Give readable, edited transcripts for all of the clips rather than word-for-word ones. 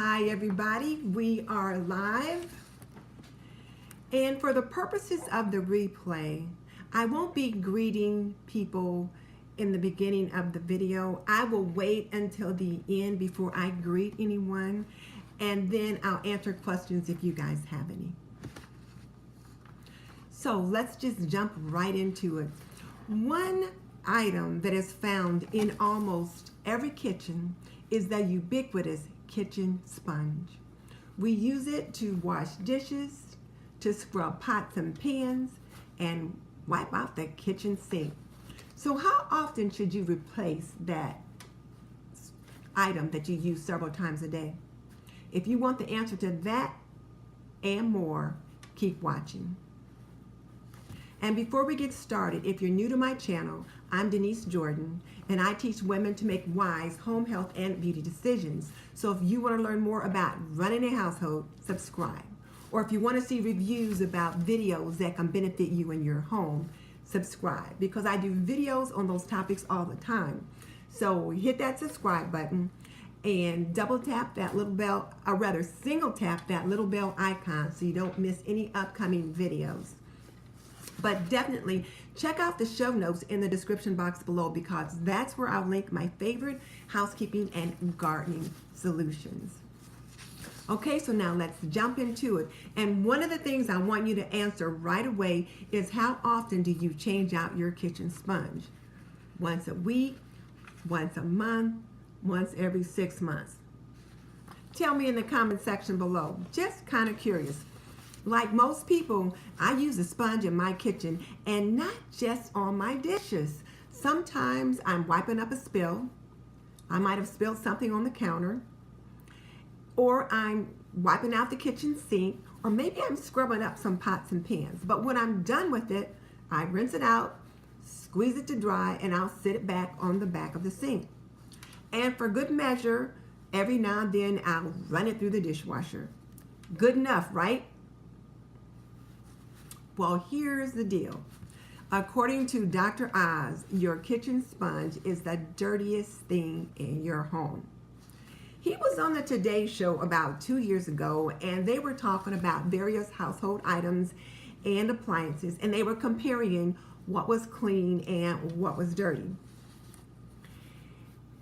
Hi everybody, we are live, and for the purposes of the replay, I won't be greeting people in the beginning of the video. I will wait until the end before I greet anyone, and then I'll answer questions if you guys have any. So let's just jump right into it. One item that is found in almost every kitchen is the ubiquitous kitchen sponge. We use it to wash dishes, to scrub pots and pans, and wipe out the kitchen sink. So how often should you replace that item that you use several times a day? If you want the answer to that and more, keep watching. And before we get started, if you're new to my channel, I'm Denise Jordan, and I teach women to make wise home health and beauty decisions. So if you want to learn more about running a household, subscribe. Or if you want to see reviews about videos that can benefit you in your home, subscribe, because I do videos on those topics all the time. So hit that subscribe button and double tap that little bell, or rather single tap that little bell icon so you don't miss any upcoming videos. But definitely check out the show notes in the description box below, because that's where I'll link my favorite housekeeping and gardening solutions. Okay, so now let's jump into it. And one of the things I want you to answer right away is, how often do you change out your kitchen sponge? Once a week, once a month, once every 6 months? Tell me in the comment section below. Just kind of curious. Like most people, I use a sponge in my kitchen, and not just on my dishes. Sometimes I'm wiping up a spill. I might have spilled something on the counter, or I'm wiping out the kitchen sink, or maybe I'm scrubbing up some pots and pans. But when I'm done with it, I rinse it out, squeeze it to dry, and I'll sit it back on the back of the sink. And for good measure, every now and then I'll run it through the dishwasher. Good enough, right? Well, here's the deal. According to Dr. Oz, your kitchen sponge is the dirtiest thing in your home. He was on the Today Show about 2 years ago, and they were talking about various household items and appliances, and they were comparing what was clean and what was dirty.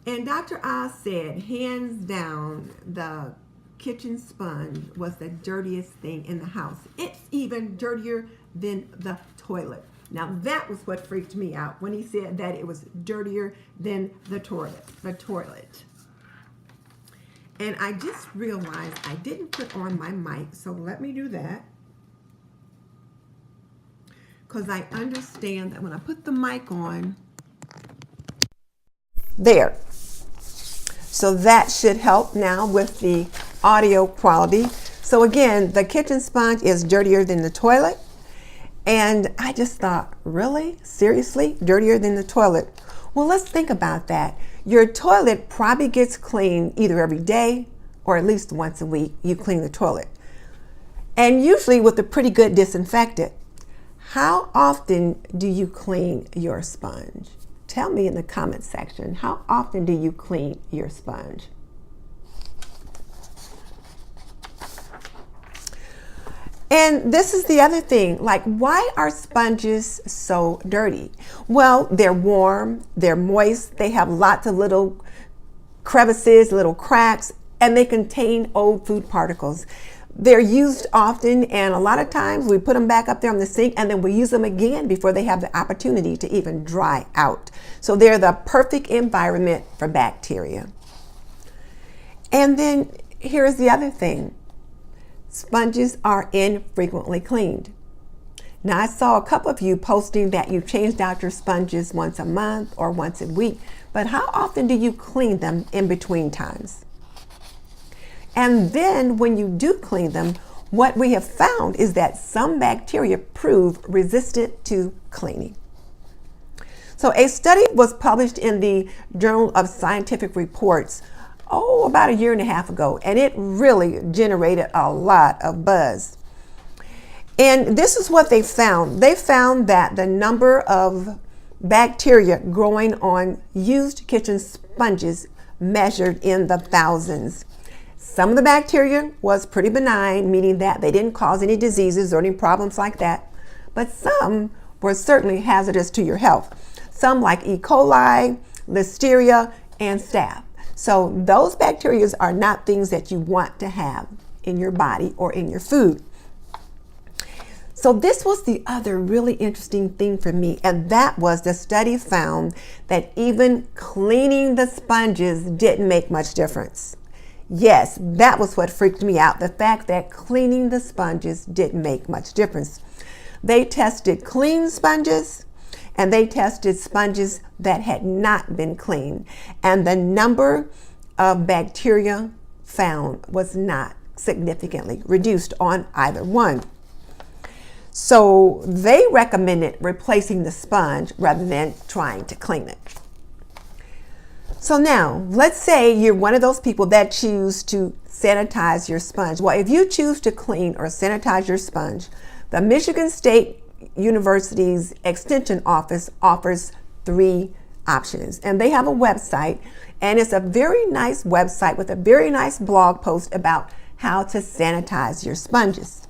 And Dr. Oz said, hands down, the kitchen sponge was the dirtiest thing in the house. It's even dirtier than the toilet. Now that was what freaked me out, when he said that it was dirtier than the toilet. And I just realized I didn't put on my mic, so let me do that, because I understand that when I put the mic on, there. So that should help now with the audio quality. So again, the kitchen sponge is dirtier than the toilet. And I just thought, really? Seriously? Dirtier than the toilet? Well, let's think about that. Your toilet probably gets cleaned either every day or at least once a week. You clean the toilet. And usually with a pretty good disinfectant. How often do you clean your sponge? Tell me in the comment section, how often do you clean your sponge? And this is the other thing, like, why are sponges so dirty? Well, they're warm, they're moist, they have lots of little crevices, little cracks, and they contain old food particles. They're used often, and a lot of times we put them back up there on the sink, and then we use them again before they have the opportunity to even dry out. So they're the perfect environment for bacteria. And then here's the other thing. Sponges are infrequently cleaned. Now, I saw a couple of you posting that you changed out your sponges once a month or once a week, but how often do you clean them in between times? And then when you do clean them, what we have found is that some bacteria prove resistant to cleaning. So a study was published in the Journal of Scientific Reports about a year and a half ago, and it really generated a lot of buzz. And this is what they found. They found that the number of bacteria growing on used kitchen sponges measured in the thousands. Some of the bacteria was pretty benign, meaning that they didn't cause any diseases or any problems like that. But some were certainly hazardous to your health. Some like E. coli, Listeria, and Staph. So those bacteria are not things that you want to have in your body or in your food. So this was the other really interesting thing for me, and that was the study found that even cleaning the sponges didn't make much difference. Yes, that was what freaked me out, the fact that cleaning the sponges didn't make much difference. They tested clean sponges and they tested sponges that had not been cleaned, and the number of bacteria found was not significantly reduced on either one. So they recommended replacing the sponge rather than trying to clean it. So now, let's say you're one of those people that choose to sanitize your sponge. Well, if you choose to clean or sanitize your sponge, the Michigan State University's Extension Office offers 3 options. And they have a website, and it's a very nice website with a very nice blog post about how to sanitize your sponges.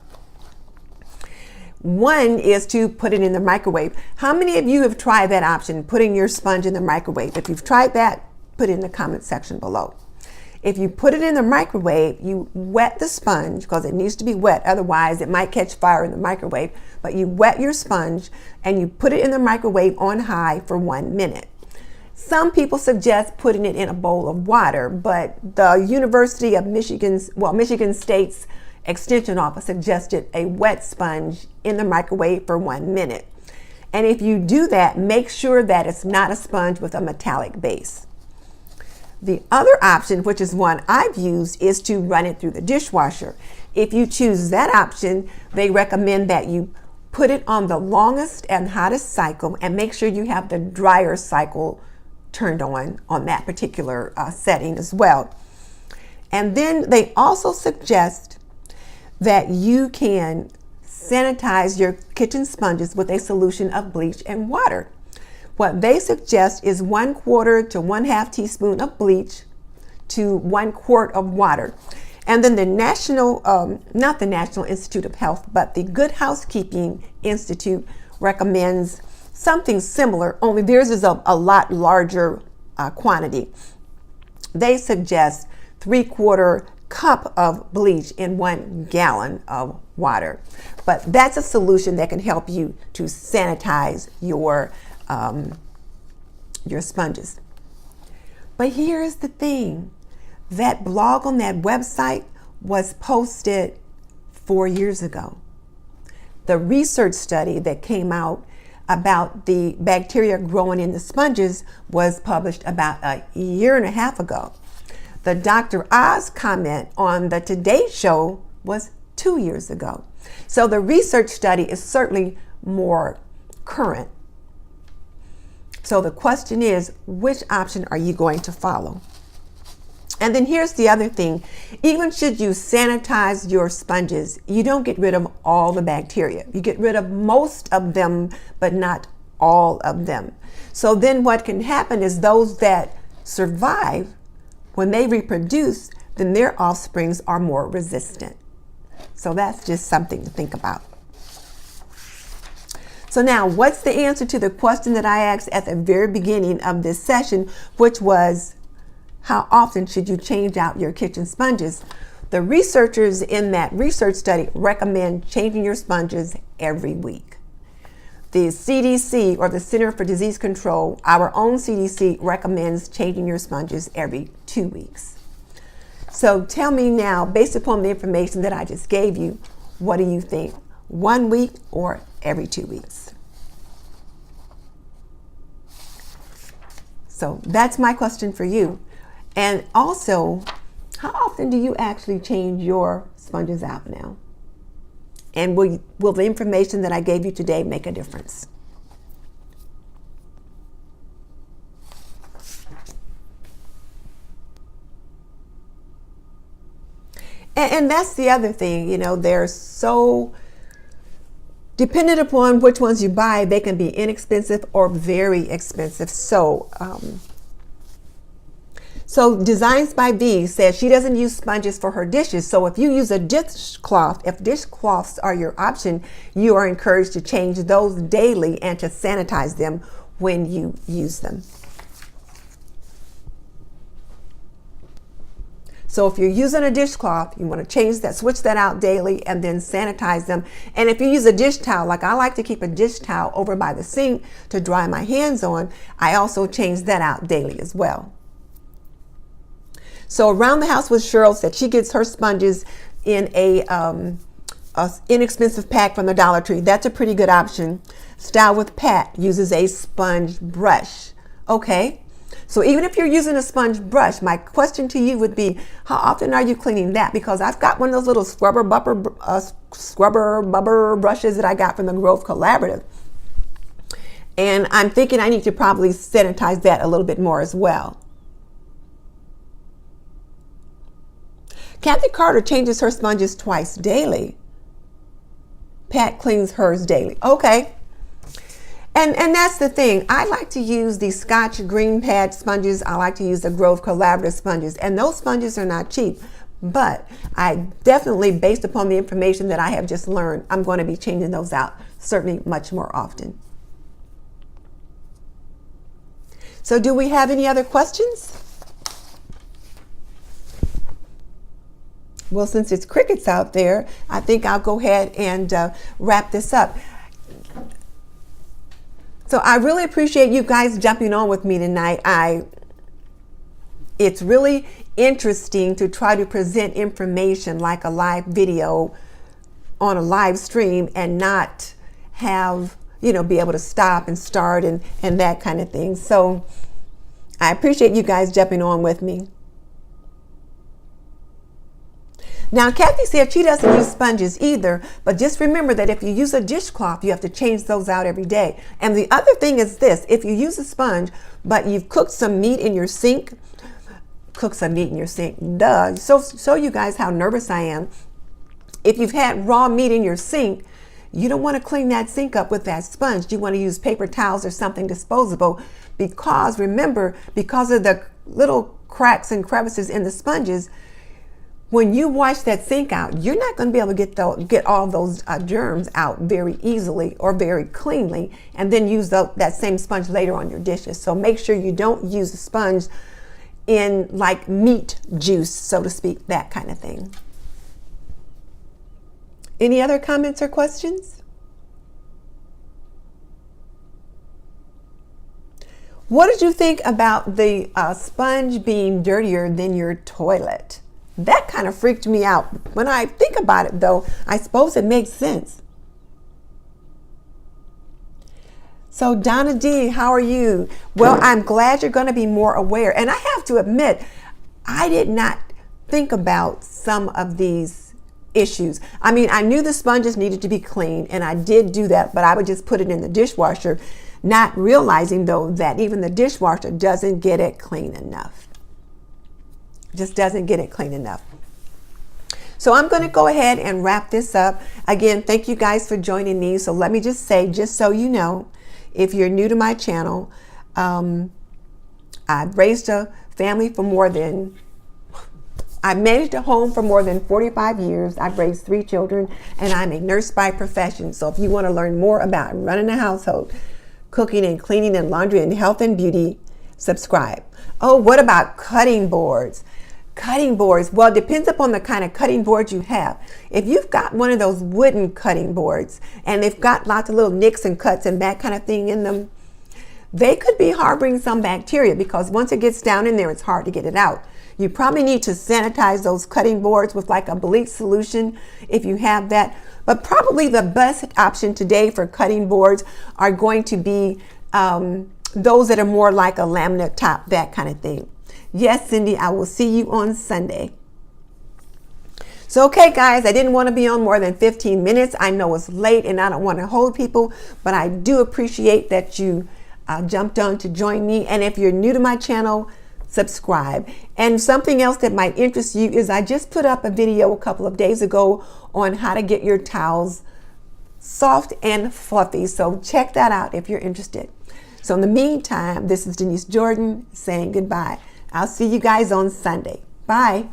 One is to put it in the microwave. How many of you have tried that option, putting your sponge in the microwave? If you've tried that, put it in the comment section below. If you put it in the microwave, you wet the sponge because it needs to be wet, otherwise it might catch fire in the microwave. But you wet your sponge and you put it in the microwave on high for 1 minute. Some people suggest putting it in a bowl of water, but the University of Michigan State's Extension Office suggested a wet sponge in the microwave for 1 minute. And if you do that, make sure that it's not a sponge with a metallic base. The other option, which is one I've used, is to run it through the dishwasher. If you choose that option, they recommend that you put it on the longest and hottest cycle and make sure you have the dryer cycle turned on that particular setting as well. And then they also suggest that you can sanitize your kitchen sponges with a solution of bleach and water. What they suggest is 1/4 to 1/2 teaspoon of bleach to 1 quart of water. And then the not the National Institute of Health, but the Good Housekeeping Institute recommends something similar, only theirs is a lot larger quantity. They suggest 3/4 cup of bleach in 1 gallon of water. But that's a solution that can help you to sanitize your sponges. But here's the thing, that blog on that website was posted 4 years ago. The research study that came out about the bacteria growing in the sponges was published about 1.5 years ago. The Dr. Oz comment on the Today Show was 2 years ago. So the research study is certainly more current. So the question is, which option are you going to follow? And then here's the other thing. Even should you sanitize your sponges, you don't get rid of all the bacteria. You get rid of most of them, but not all of them. So then what can happen is those that survive, when they reproduce, then their offsprings are more resistant. So that's just something to think about. So now, what's the answer to the question that I asked at the very beginning of this session, which was, how often should you change out your kitchen sponges? The researchers in that research study recommend changing your sponges every week. The CDC, or the Center for Disease Control, our own CDC, recommends changing your sponges every 2 weeks. So tell me now, based upon the information that I just gave you, what do you think? 1 week or every 2 weeks? So that's my question for you. And also, how often do you actually change your sponges out now? And will the information that I gave you today make a difference? And that's the other thing, they're so dependent upon which ones you buy. They can be inexpensive or very expensive. So So Designs by V says she doesn't use sponges for her dishes. So if you use a dishcloth, if dishcloths are your option, you are encouraged to change those daily and to sanitize them when you use them. So if you're using a dishcloth, you want to change that, switch that out daily and then sanitize them. And if you use a dish towel, like I like to keep a dish towel over by the sink to dry my hands on, I also change that out daily as well. So Around the House with Cheryl said she gets her sponges in a inexpensive pack from the Dollar Tree. That's a pretty good option. Style with Pat uses a sponge brush. Okay. So even if you're using a sponge brush, my question to you would be, how often are you cleaning that? Because I've got one of those little scrubber bubber brushes that I got from the Grove Collaborative. And I'm thinking I need to probably sanitize that a little bit more as well. Kathy Carter changes her sponges twice daily. Pat cleans hers daily. Okay. And that's the thing. I like to use the Scotch Green Pad sponges. I like to use the Grove Collaborative sponges. And those sponges are not cheap. But I definitely, based upon the information that I have just learned, I'm going to be changing those out certainly much more often. So do we have any other questions? Well, since it's crickets out there, I think I'll go ahead and wrap this up. So I really appreciate you guys jumping on with me tonight. It's really interesting to try to present information like a live video on a live stream and not have, be able to stop and start and that kind of thing. So I appreciate you guys jumping on with me. Now, Kathy said she doesn't use sponges either, but just remember that if you use a dishcloth, you have to change those out every day. And the other thing is this, if you use a sponge, but you've cooked some meat in your sink, duh. So show you guys how nervous I am. If you've had raw meat in your sink, you don't want to clean that sink up with that sponge. You want to use paper towels or something disposable because remember, because of the little cracks and crevices in the sponges, when you wash that sink out, you're not going to be able to get all those germs out very easily or very cleanly and then use that same sponge later on your dishes. So make sure you don't use a sponge in like meat juice, so to speak, that kind of thing. Any other comments or questions? What did you think about the sponge being dirtier than your toilet? That kind of freaked me out. When I think about it, though, I suppose it makes sense. So Donna D, how are you? Well, I'm glad you're going to be more aware. And I have to admit, I did not think about some of these issues. I mean, I knew the sponges needed to be cleaned, and I did do that, but I would just put it in the dishwasher, not realizing, though, that even the dishwasher doesn't get it clean enough. Just doesn't get it clean enough. So I'm going to go ahead and wrap this up. Again, thank you guys for joining me. So let me just say, just so you know, if you're new to my channel, I've raised a family I've managed a home for more than 45 years. I've raised 3 children, and I'm a nurse by profession. So if you want to learn more about running a household, cooking and cleaning and laundry and health and beauty, subscribe. Oh, what about cutting boards? Cutting boards, well, it depends upon the kind of cutting board you have. If you've got one of those wooden cutting boards and they've got lots of little nicks and cuts and that kind of thing in them, they could be harboring some bacteria because once it gets down in there, it's hard to get it out. You probably need to sanitize those cutting boards with like a bleach solution if you have that. But probably the best option today for cutting boards are going to be those that are more like a laminate top, that kind of thing. Yes, Cindy, I will see you on Sunday. So, okay, guys, I didn't want to be on more than 15 minutes. I know it's late and I don't want to hold people, but I do appreciate that you jumped on to join me. And if you're new to my channel, subscribe. And something else that might interest you is I just put up a video a couple of days ago on how to get your towels soft and fluffy. So check that out if you're interested. So in the meantime, this is Denise Jordan saying goodbye. I'll see you guys on Sunday. Bye.